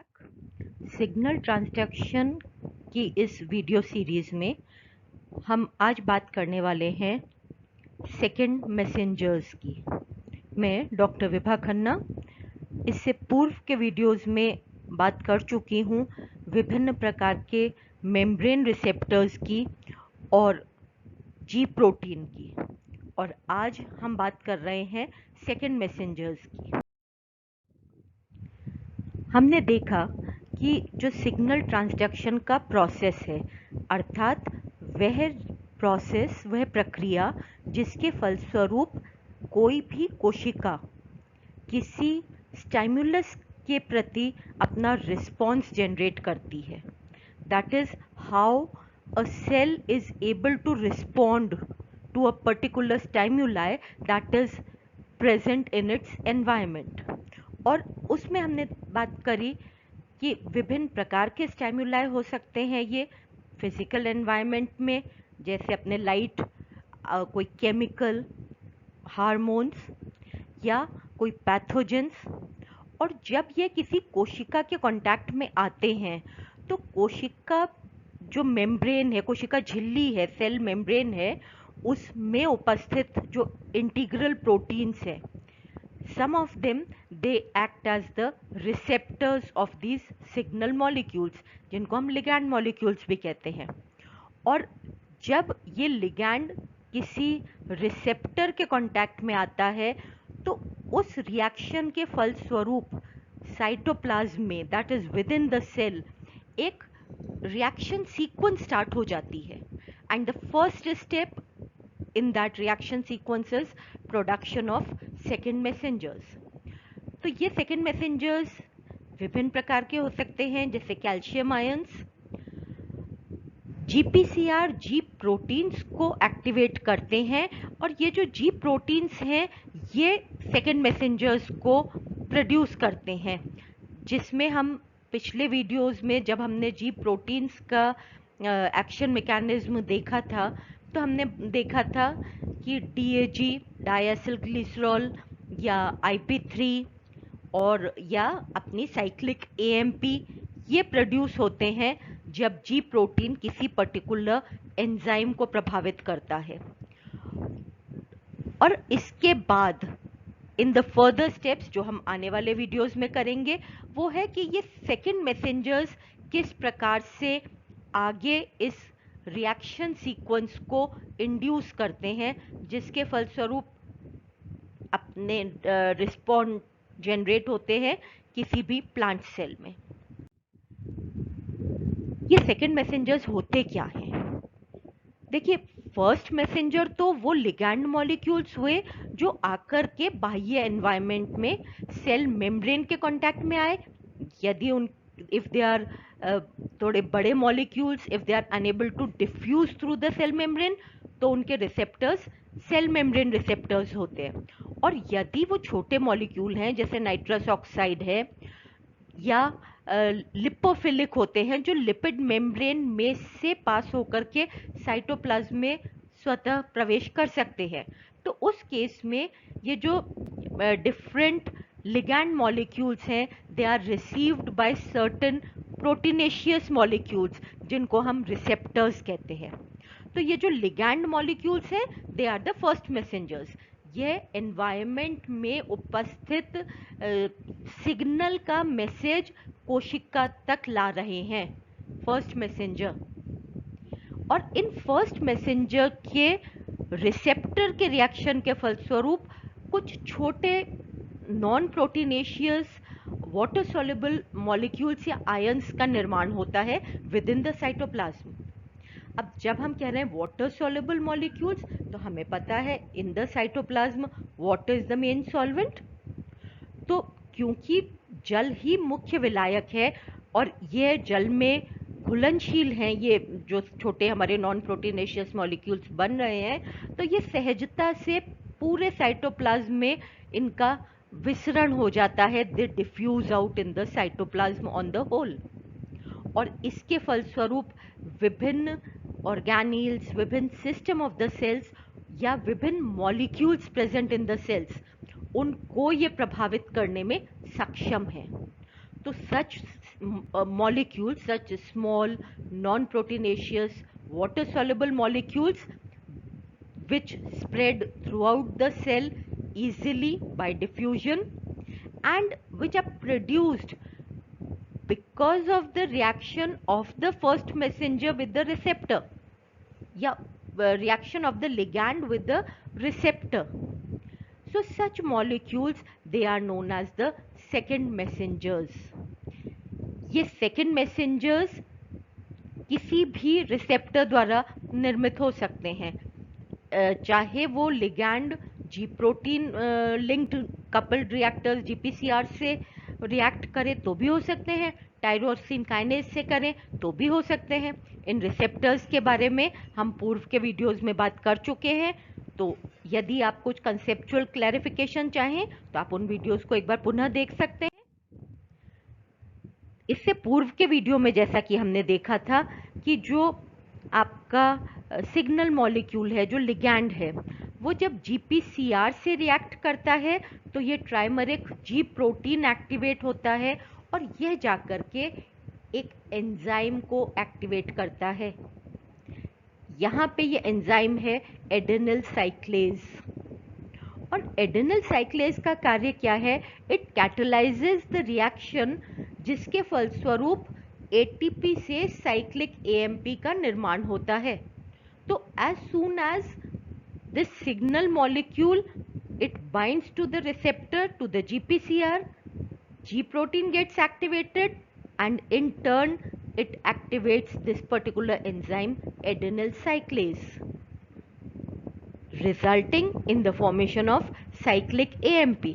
Back. Signal transduction की इस video series में हम आज बात करने वाले हैं सेकंड मैसेंजर्स की। मैं डॉक्टर विभा खन्ना इससे पूर्व के वीडियोस में बात कर चुकी हूँ विभिन्न प्रकार के मेम्ब्रेन रिसेप्टर्स की और जी प्रोटीन की, और आज हम बात कर रहे हैं सेकंड मैसेंजर्स की। हमने देखा कि जो सिग्नल ट्रांसडक्शन का प्रोसेस है, अर्थात वह प्रक्रिया जिसके फलस्वरूप कोई भी कोशिका किसी स्टिमुलस के प्रति अपना रिस्पॉन्स जनरेट करती है। That is how a cell is able to respond to a particular stimuli that is present in its environment. और उसमें हमने बात करी कि विभिन्न प्रकार के स्टिमुलाई हो सकते हैं ये फिजिकल एनवायरनमेंट में, जैसे अपने लाइट, कोई केमिकल, हार्मोन्स या कोई पैथोजेंस। और जब ये किसी कोशिका के कांटेक्ट में आते हैं तो कोशिका जो मेम्ब्रेन है, कोशिका झिल्ली है, सेल मेम्ब्रेन है, उसमें उपस्थित जो इंटीग्रल प्रोटीन्स है, some of them they act as the receptors of these signal molecules, जिनको हम लिगैंड मॉलिक्यूल्स भी कहते हैं। और जब ये लिगैंड किसी रिसेप्टर के कांटेक्ट में आता है तो उस रिएक्शन के फलस्वरूप साइटोप्लाज्म में, that is within the cell, एक रिएक्शन सीक्वेंस स्टार्ट हो जाती है। And the first step in that reaction sequence is production of second messengers. तो ये second messengers विभिन्न प्रकार के हो सकते हैं, जैसे कैल्शियम आयंस। जीपीसीआर जी प्रोटीन्स को एक्टिवेट करते हैं, और ये जो जी प्रोटीन्स हैं ये सेकेंड मैसेंजर्स को प्रोड्यूस करते हैं, जिसमें हम पिछले वीडियोस में जब हमने जी प्रोटीन्स का एक्शन मैकेनिज्म देखा था तो हमने देखा था कि डीएजी, डायएसिल ग्लिसरॉल, या आईपी3 और या अपनी साइक्लिक एएमपी, ये प्रोड्यूस होते हैं जब जी प्रोटीन किसी पर्टिकुलर एंजाइम को प्रभावित करता है। और इसके बाद इन द फर्दर स्टेप्स जो हम आने वाले वीडियोस में करेंगे वो है कि ये सेकेंड मैसेंजर्स किस प्रकार से आगे इस रिएक्शन सीक्वेंस को इंड्यूस करते हैं, जिसके फलस्वरूप अपने रिस्पॉन्ड जनरेट होते हैं किसी भी प्लांट सेल में। ये सेकेंड मैसेंजर्स होते क्या हैं? देखिए, फर्स्ट मैसेंजर तो वो लिगैंड मॉलिक्यूल्स हुए जो आकर के बाह्य एनवायरनमेंट में सेल मेम्ब्रेन के कांटेक्ट में आए। यदि उन इफ दे आर थोड़े बड़े molecules, if they are unable to diffuse through the cell membrane, तो उनके रिसेप्टर्स सेल मेम्ब्रेन रिसेप्टर्स होते हैं। और यदि वो छोटे मॉलिक्यूल हैं, जैसे नाइट्रस ऑक्साइड है, या लिपोफिलिक होते हैं जो लिपिड मेम्ब्रेन में से पास होकर के साइटोप्लाज्म में स्वतः प्रवेश कर सकते हैं, तो उस केस में ये जो डिफरेंट लिगैंड मॉलिक्यूल्स हैं, they are received by certain proteinaceous molecules, जिनको हम रिसेप्टर्स कहते हैं। तो ये जो लिगैंड मॉलिक्यूल्स हैं, they are the first messengers. यह एनवायरनमेंट में उपस्थित सिग्नल का मैसेज कोशिका तक ला रहे हैं, फर्स्ट मैसेंजर। और इन फर्स्ट मैसेंजर के रिसेप्टर के रिएक्शन के फलस्वरूप कुछ छोटे non proteinaceous water soluble molecules या आयंस का निर्माण होता है विद इन द साइटोप्लाज्म। अब जब हम कह रहे हैं वाटर सॉल्युबल मॉलिक्यूल्स, तो हमें पता है इन the cytoplasm water is the main solvent. तो क्योंकि जल ही मुख्य विलायक है और ये जल में घुलनशील हैं, ये जो छोटे हमारे नॉन प्रोटीनेशियस मॉलिक्यूल्स बन रहे हैं, तो ये सहजता से पूरे साइटोप्लाज्म में इनका विसरण हो जाता है, they diffuse out in the cytoplasm on the whole. और इसके फलस्वरूप विभिन्न ऑर्गेनील्स, विभिन्न सिस्टम ऑफ द सेल्स या विभिन्न molecules present in the cells, उनको ये प्रभावित करने में सक्षम है। तो such molecules such as small, non-proteinaceous, water-soluble molecules which spread throughout the cell easily by diffusion and which are produced because of the reaction of the first messenger with the receptor. Yeah, reaction of the ligand with the receptor. So such molecules, they are known as the second messengers. ये second messengers किसी भी receptor द्वारा निर्मित हो सकते हैं, चाहे वो लिगैंड जी protein linked coupled reactors GPCR से रिएक्ट करें तो भी हो सकते हैं, टायरोसिन काइनेज से करें तो भी हो सकते हैं। इन रिसेप्टर्स के बारे में हम पूर्व के वीडियोस में बात कर चुके हैं, तो यदि आप कुछ कंसेप्चुअल क्लैरिफिकेशन चाहें तो आप उन वीडियोस को एक बार पुनः देख सकते हैं। इससे पूर्व के वीडियो में जैसा कि हमने देखा था कि जो आपका सिग्नल मॉलिक्यूल है, जो लिगैंड है, वो जब जीपीसीआर से रिएक्ट करता है तो ये ट्राइमरिक जी प्रोटीन एक्टिवेट होता है और यह जाकर के एक एंजाइम को एक्टिवेट करता है। यहाँ पे ये एंजाइम है एडेनिल साइक्लेज। और एडेनिल साइक्लेज का कार्य क्या है? इट कैटलाइजेज द रिएक्शन जिसके फलस्वरूप एटीपी से साइक्लिक एएमपी का निर्माण होता है। तो as soon as this signal molecule it binds to the receptor to the GPCR, G protein gets activated and in turn it activates this particular enzyme adenyl cyclase, resulting in the formation of cyclic AMP.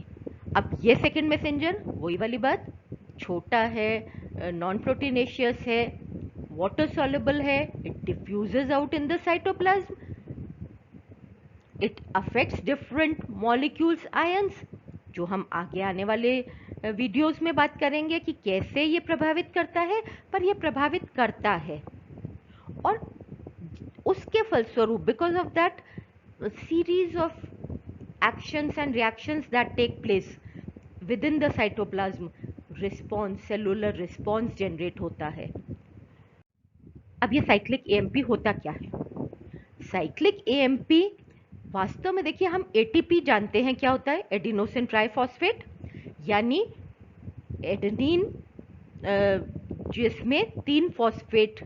अब ये second messenger वही वाली बात, छोटा है, non proteinaceous है, water soluble है, it diffuses out in the cytoplasm, it affects different molecules ions, जो हम आगे आने वाले वीडियोस में बात करेंगे कि कैसे ये प्रभावित करता है, पर ये प्रभावित करता है। और उसके फलस्वरूप because of that series of actions and reactions that take place within the cytoplasm, response, cellular response generate होता है। अब ये साइक्लिक एएमपी होता क्या है? साइक्लिक एएमपी वास्तव में देखिए, हम एटीपी जानते हैं क्या होता है, एडिनोसिन ट्राइफॉस्फेट, यानी एडेनिन जिसमें 3 फॉस्फेट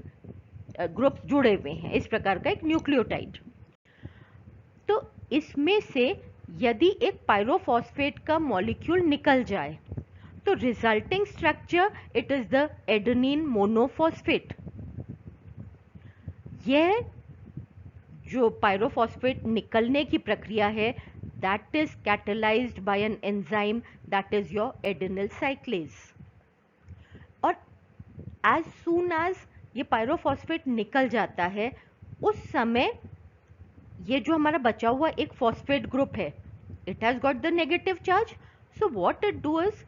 ग्रुप्स जुड़े हुए हैं, इस प्रकार का एक न्यूक्लियोटाइड। तो इसमें से यदि एक पायरोफॉस्फेट का मॉलिक्यूल निकल जाए तो resulting structure it is the adenine monophosphate. यह जो पायरोफॉस्फेट निकलने की प्रक्रिया है, that is catalyzed by an enzyme that is your adenyl cyclase. और as soon as ये पायरोफॉस्फेट निकल जाता है, उस समय ये जो हमारा बचा हुआ एक फॉस्फेट ग्रुप है, it has got the negative charge, so what it do is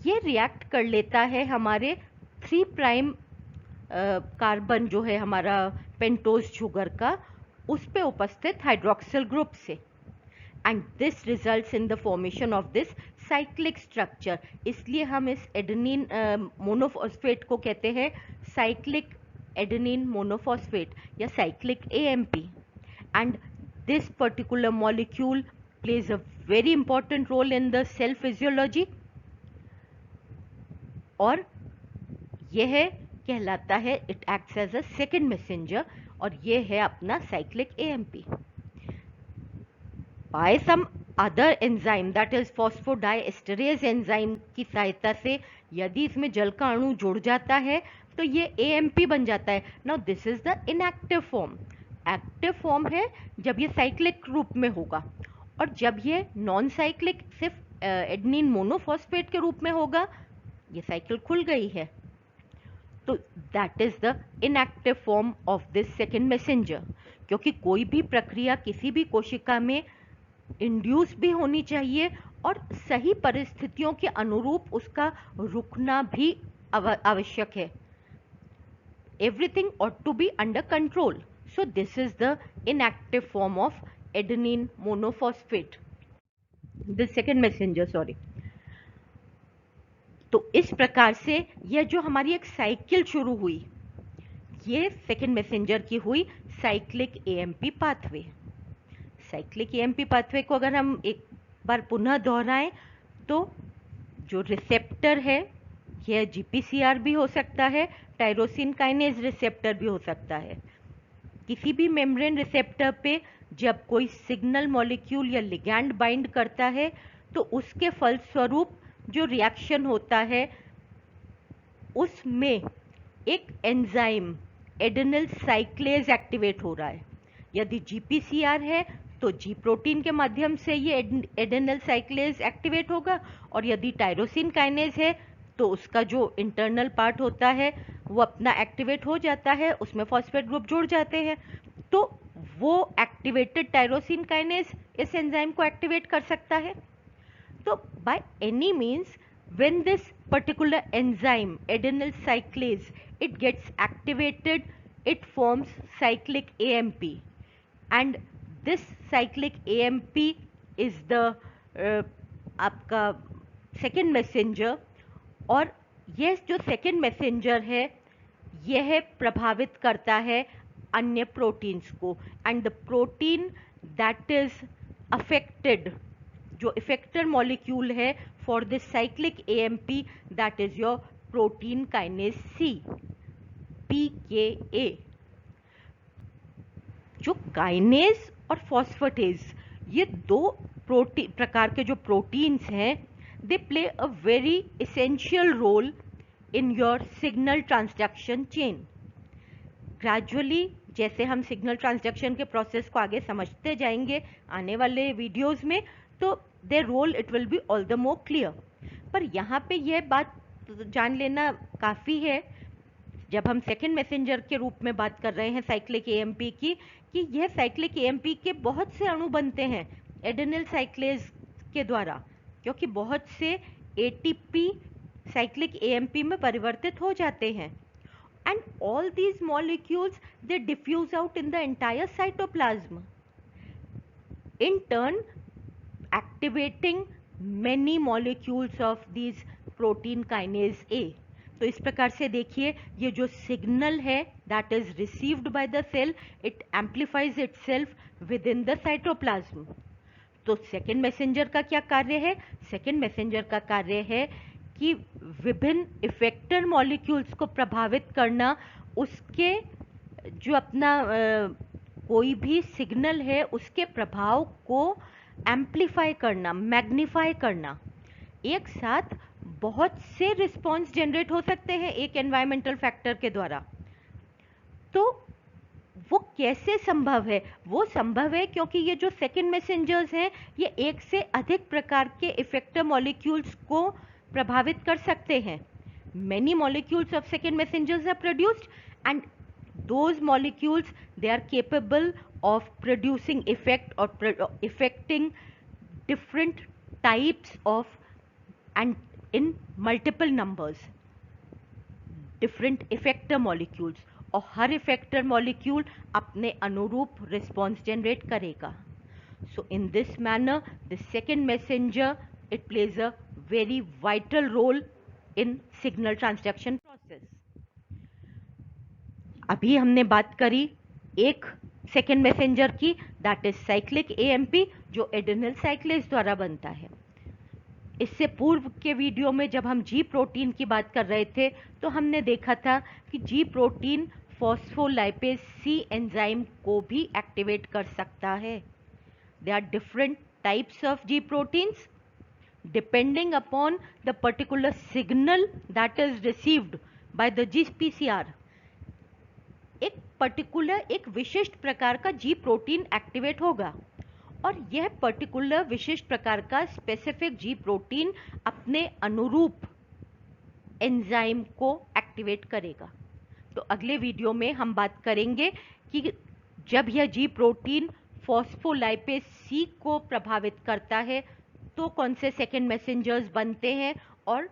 ये रिएक्ट कर लेता है हमारे 3 प्राइम कार्बन जो है हमारा पेंटोज शुगर का, उस पे उपस्थित हाइड्रोक्सिल ग्रुप से, and this results in the formation of this cyclic structure. इसलिए हम इस एडेनिन मोनोफॉस्फेट को कहते हैं साइक्लिक एडेनिन मोनोफॉस्फेट या cyclic AMP. And this particular molecule plays a very important role in the cell physiology, और यह कहलाता है, it acts as a second messenger, और ये है अपना cyclic AMP. By some other enzyme that is phosphodiesterase enzyme की सहायता से यदि इसमें जल का अणु जुड़ जाता है तो ये एएमपी बन जाता है। Now this is the inactive form. Active form है जब ये साइक्लिक रूप में होगा, और जब ये नॉन साइक्लिक सिर्फ एडेनिन मोनोफॉस्फेट के रूप में होगा, ये साइकिल खुल गई है, तो that is the inactive form of this second messenger. क्योंकि कोई भी प्रक्रिया किसी भी कोशिका में इंड्यूस भी होनी चाहिए और सही परिस्थितियों के अनुरूप उसका रुकना भी आवश्यक है। Everything ought to be under control. So this is the inactive form of adenine monophosphate, the second messenger, sorry. तो इस प्रकार से यह जो हमारी एक साइकिल शुरू हुई, ये सेकेंड मैसेंजर की हुई cyclic AMP pathway. Cyclic AMP pathway को अगर हम एक बार पुनः दोहराएं तो जो रिसेप्टर है यह जीपीसीआर भी हो सकता है, टायरोसिन काइनेज रिसेप्टर भी हो सकता है। किसी भी मेम्ब्रेन रिसेप्टर पे जब कोई सिग्नल मॉलिक्यूल या लिगैंड बाइंड करता है तो उसके फलस्वरूप जो रिएक्शन होता है उसमें एक एंजाइम एडेनिल साइक्लेज एक्टिवेट हो रहा है। यदि जीपीसीआर है तो जी प्रोटीन के माध्यम से ये एडेनिल साइक्लेज एक्टिवेट होगा, और यदि टायरोसिन काइनेज है तो उसका जो इंटरनल पार्ट होता है वो अपना एक्टिवेट हो जाता है, उसमें फॉस्फेट ग्रुप जुड़ जाते हैं, तो वो एक्टिवेटेड टायरोसिन काइनेज इस एंजाइम को एक्टिवेट कर सकता है। तो by any means when this particular enzyme adenyl cyclase it gets activated, it forms cyclic AMP, and this cyclic AMP is the आपका सेकेंड मैसेंजर। और यह जो सेकेंड मैसेंजर है यह प्रभावित करता है अन्य प्रोटीन्स को, and the protein that is affected, जो इफेक्टर मॉलिक्यूल है for this cyclic AMP, that is your protein kinase C, PKA. जो काइनेज और फॉस्फेटेज ये दो प्रकार के जो प्रोटीन्स हैं, they play a very essential role in your signal transduction chain. Gradually जैसे हम सिग्नल ट्रांसडक्शन के प्रोसेस को आगे समझते जाएंगे आने वाले वीडियोस में, तो their role it will be all the more clear. पर यहाँ पे यह बात जान लेना काफ़ी है जब हम सेकेंड मैसेंजर के रूप में बात कर रहे हैं साइक्लिक एएमपी की, कि यह साइक्लिक एएमपी के बहुत से अणु बनते हैं एडेनिल साइक्लेज के द्वारा, क्योंकि बहुत से एटीपी साइक्लिक एएमपी में परिवर्तित हो जाते हैं, and all these molecules they diffuse out in the entire cytoplasm, in turn activating many molecules of these protein kinase A। तो इस प्रकार से देखिए ये जो सिग्नल है that is received by the cell, it amplifies itself within the cytoplasm. तो second messenger का क्या कार्य है? सेकेंड मैसेंजर का कार्य है कि विभिन्न इफेक्टर मॉलिक्यूल्स को प्रभावित करना, उसके जो अपना कोई भी सिग्नल है उसके प्रभाव को एम्प्लीफाई करना, मैग्नीफाई करना। एक साथ बहुत से रिस्पॉन्स जनरेट हो सकते हैं एक एनवायरमेंटल फैक्टर के द्वारा। तो वो कैसे संभव है? वो संभव है क्योंकि ये जो सेकेंड मैसेंजर्स हैं ये एक से अधिक प्रकार के इफेक्टर मॉलिक्यूल्स को प्रभावित कर सकते हैं। Many molecules of second messengers are produced, and those molecules they are capable of producing effect or affecting different types of, and in multiple numbers, different effector molecules, और हर इफेक्टर मॉलिक्यूल अपने अनुरूप response generate करेगा। So in this manner the second messenger it plays a very vital role in signal transduction process. अभी हमने बात करी एक second messenger की, दैट इज साइक्लिक एएमपी, जो एडेनिल साइक्लेज द्वारा बनता है। इससे पूर्व के वीडियो में जब हम जी प्रोटीन की बात कर रहे थे तो हमने देखा था कि G protein phospholipase C enzyme को भी एक्टिवेट कर सकता है। There are different types of G proteins depending upon the particular signal that is received by the GPCR। एक पर्टिकुलर एक विशिष्ट प्रकार का जी प्रोटीन एक्टिवेट होगा, और यह पर्टिकुलर विशिष्ट प्रकार का स्पेसिफिक जी प्रोटीन अपने अनुरूप एंजाइम को एक्टिवेट करेगा। तो अगले वीडियो में हम बात करेंगे कि जब यह जी प्रोटीन फॉस्फोलाइपेज सी को प्रभावित करता है तो कौन से सेकेंड मैसेंजर्स बनते हैं और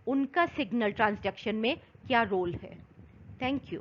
उनका सिग्नल ट्रांसडक्शन में क्या रोल है। Thank you.